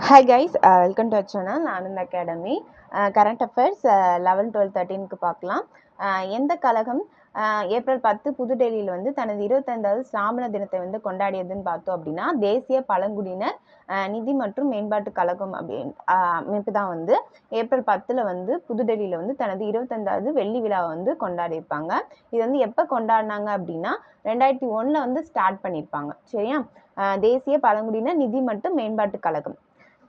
Hi guys, welcome to our channel Anand Academy. Current Affairs 11, 12, 13க்கு பார்க்கலாம். எந்த கழகம் April 10 புதுடெல்லியில் வந்து தனது 25வது ஸ்தாபன தினத்தை வந்து கொண்டாடியதுன்னு பார்த்தோம் அப்படின்னா தேசிய பழங்குடியினர் நிதி மற்றும் மேம்பாட்டு கழகம் அமைப்பு தான் வந்து ஏப்ரல் 10ல் வந்து புதுடெல்லியில் வந்து தனது 25வது வெள்ளி விழாவை வந்து கொண்டாடியிருப்பாங்க. இது வந்து எப்போ கொண்டாடினாங்க அப்படின்னா 2001ல் வந்து ஸ்டார்ட் பண்ணியிருப்பாங்க. சரியா? தேசிய பழங்குடியினர் நிதி மற்றும் மேம்பாட்டு கழகம்.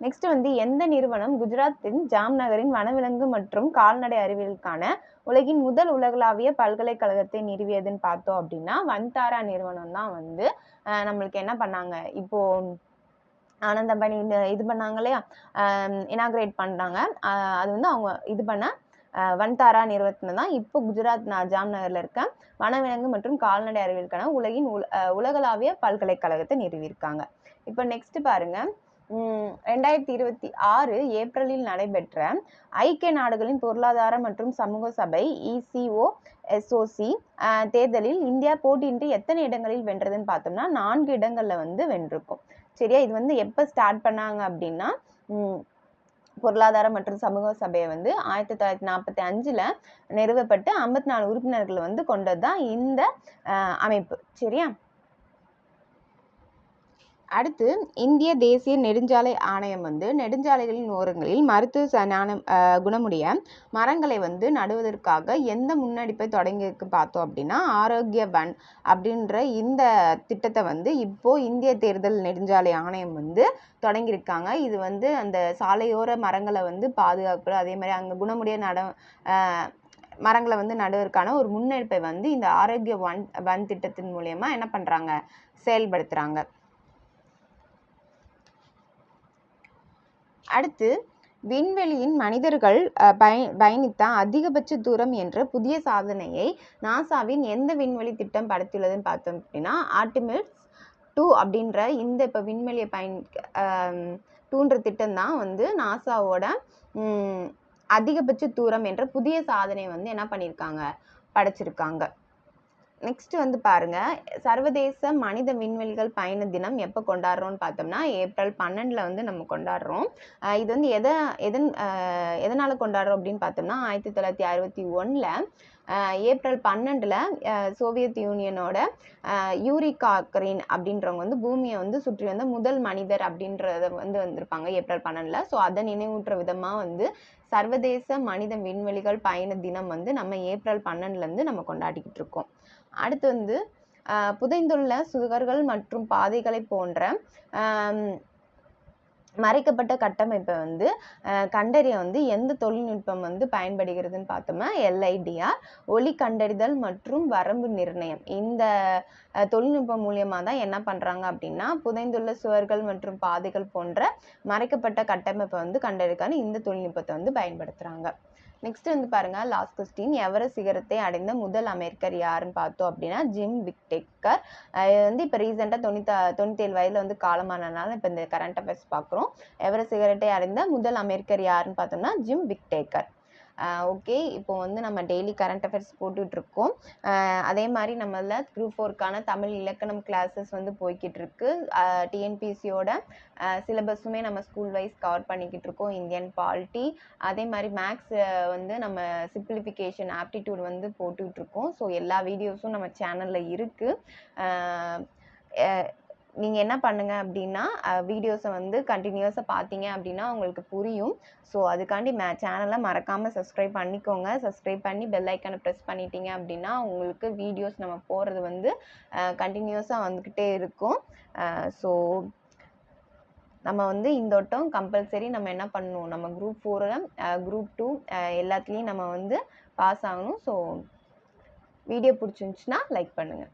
நெக்ஸ்ட் வந்து எந்த நிறுவனம் குஜராத்தின் ஜாம்நகரின் வனவிலங்கு மற்றும் கால்நடை அறிவியலுக்கான உலகின் முதல் உலகளாவிய பல்கலைக்கழகத்தை நிறுவியதுன்னு பார்த்தோம் அப்படின்னா வன்தாரா நிறுவனம் தான் வந்து நம்மளுக்கு என்ன பண்ணாங்க, இப்போ ஆனந்த் அம்பானி இது பண்ணாங்க இல்லையா, இனாகிரேட் பண்ணாங்க. அது வந்து அவங்க இது பண்ண வன்தாரா நிறுவனத்துல தான் இப்போ குஜராத் ஜாம்நகர்ல இருக்க வனவிலங்கு மற்றும் கால்நடை அறிவியலுக்கான உலகின் உலகளாவிய பல்கலைக்கழகத்தை நிறுவியிருக்காங்க. இப்போ நெக்ஸ்ட் பாருங்க, 2026 ஏப்ரலில் நடைபெற்ற ஐக்கிய நாடுகளின் பொருளாதார மற்றும் சமூக சபை ECOSOC தேர்தலில் இந்தியா போட்டியின்றி எத்தனை இடங்களில் வென்றதுன்னு பார்த்தோம்னா 4 இடங்கள்ல வந்து வென்றிருக்கும். சரியா? இது வந்து எப்போ ஸ்டார்ட் பண்ணாங்க அப்படின்னா பொருளாதார மற்றும் சமூக சபையை வந்து 1945ல் நிறுவப்பட்டு 54 உறுப்பினர்கள் வந்து கொண்டது தான் இந்த அமைப்பு. சரியா? அடுத்து இந்திய தேசிய நெடுஞ்சாலை ஆணையம் வந்து நெடுஞ்சாலைகளின் ஓரங்களில் மருத்துவ குணமுடைய மரங்களை வந்து நடுவதற்காக எந்த முன்னெடுப்பை தொடங்கியிருக்கு பார்த்தோம் அப்படின்னா ஆரோக்கிய வன் அப்படின்ற இந்த திட்டத்தை வந்து இப்போ இந்திய தேர்தல் நெடுஞ்சாலை ஆணையம் வந்து தொடங்கியிருக்காங்க. இது வந்து அந்த சாலையோர மரங்களை வந்து பாதுகாப்பு, அதே மாதிரி அங்கே குணமுடைய மரங்களை வந்து நடுவதற்கான ஒரு முன்னெடுப்பை வந்து இந்த ஆரோக்கிய வன் திட்டத்தின் மூலமா என்ன பண்றாங்க, செயல்படுத்துறாங்க. அடுத்து விண்வெளியின் மனிதர்கள் பயணித்த அதிகபட்ச தூரம் என்ற புதிய சாதனையை நாசாவின் எந்த விண்வெளி திட்டம் படைத்துள்ளதுன்னு பார்த்தோம் அப்படின்னா ஆர்டிமிஸ் 2 அப்படின்ற இந்த இப்போ விண்வெளியை டூன்ற திட்டம் தான் வந்து நாசாவோட அதிகபட்ச தூரம் என்ற புதிய சாதனையை வந்து என்ன பண்ணியிருக்காங்க, படைச்சிருக்காங்க. நெக்ஸ்ட் வந்து பாருங்க, சர்வதேச மனித விண்வெளிகள் பயண தினம் எப்போ கொண்டாடுறோம்னு பார்த்தோம்னா ஏப்ரல் 12ல் வந்து நம்ம கொண்டாடுறோம். இது வந்து எதனால கொண்டாடுறோம் அப்படின்னு பார்த்தோம்னா 1961ல் ஏப்ரல் 12ல் சோவியத் யூனியனோட யூரி காகரின் அப்படின்றவங்க வந்து பூமியை வந்து சுற்றி வந்த முதல் மனிதர் அப்படின்றத வந்து வந்திருப்பாங்க ஏப்ரல் 12ல். ஸோ அதை நினைவூட்டுற விதமாக வந்து சர்வதேச மனித விண்வெளிகள் பயண தினம் வந்து நம்ம ஏப்ரல் 12லேருந்து நம்ம கொண்டாடிக்கிட்டு இருக்கோம். அடுத்து வந்து புதைந்துள்ள சுவர்கள் மற்றும் பாதைகளை போன்ற மறைக்கப்பட்ட கட்டமைப்பை வந்து கண்டறிய வந்து எந்த தொழில்நுட்பம் வந்து பயன்படுகிறதுன்னு பார்த்தோம்னா LIDAR, ஒளி கண்டறிதல் மற்றும் வரம்பு நிர்ணயம். இந்த தொழில்நுட்பம் மூலியமாக தான் என்ன பண்ணுறாங்க அப்படின்னா புதைந்துள்ள சுவர்கள் மற்றும் பாதைகள் போன்ற மறைக்கப்பட்ட கட்டமைப்பை வந்து கண்டறிக்கான இந்த தொழில்நுட்பத்தை வந்து பயன்படுத்துகிறாங்க. நெக்ஸ்ட் வந்து பாருங்க, லாஸ்ட் கொஸ்டின், எவரெஸ்ட் சிகரத்தை அடைந்த முதல் அமெரிக்கர் யாருன்னு பார்த்தோம் அப்படின்னா ஜிம் விக்டேக்கர். வந்து இப்போ ரீசெண்டாக 97 வயதில் வந்து காலமானனால இப்போ இந்த கரண்ட் அஃபேர்ஸ் பார்க்குறோம். எவரெஸ்ட் சிகரத்தை அடைந்த முதல் அமெரிக்கர் யாருன்னு பார்த்தோம்னா ஜிம் விக்டேக்கர். ஓகே, இப்போ வந்து நம்ம டெய்லி கரண்ட் அஃபேர்ஸ் போட்டுட்ருக்கோம். அதே மாதிரி நம்மள குரூப் 4க்கான தமிழ் இலக்கணம் கிளாஸஸ் வந்து போய்கிட்டு இருக்கு. டிஎன்பிசியோட சிலபஸுமே நம்ம ஸ்கூல் வைஸ் கவர் பண்ணிக்கிட்டு இருக்கோம். இந்தியன் பாலிட்டி, அதே மாதிரி மேக்ஸ் வந்து நம்ம சிம்பிளிஃபிகேஷன் ஆப்டிடியூட் வந்து போட்டுட்ருக்கோம். ஸோ எல்லா வீடியோஸும் நம்ம சேனலில் இருக்குது. நீங்கள் என்ன பண்ணுங்க அப்படின்னா வீடியோஸை வந்து கண்டினியூஸாக பார்த்தீங்க அப்படின்னா உங்களுக்கு புரியும். ஸோ அதுக்காண்டி சேனலை மறக்காமல் சப்ஸ்கிரைப் பண்ணிக்கோங்க. சப்ஸ்கிரைப் பண்ணி பெல் ஐக்கானை ப்ரெஸ் பண்ணிட்டீங்க அப்படின்னா உங்களுக்கு வீடியோஸ் நம்ம போடுறது வந்து கண்டினியூஸாக வந்துக்கிட்டே இருக்கும். ஸோ நம்ம வந்து இந்த வட்டம் கம்பல்சரி நம்ம என்ன பண்ணணும், நம்ம குரூப் 4, குரூப் 2 எல்லாத்துலேயும் நம்ம வந்து பாஸ் ஆகணும். ஸோ வீடியோ பிடிச்சிருந்துச்சுன்னா லைக் பண்ணுங்கள்.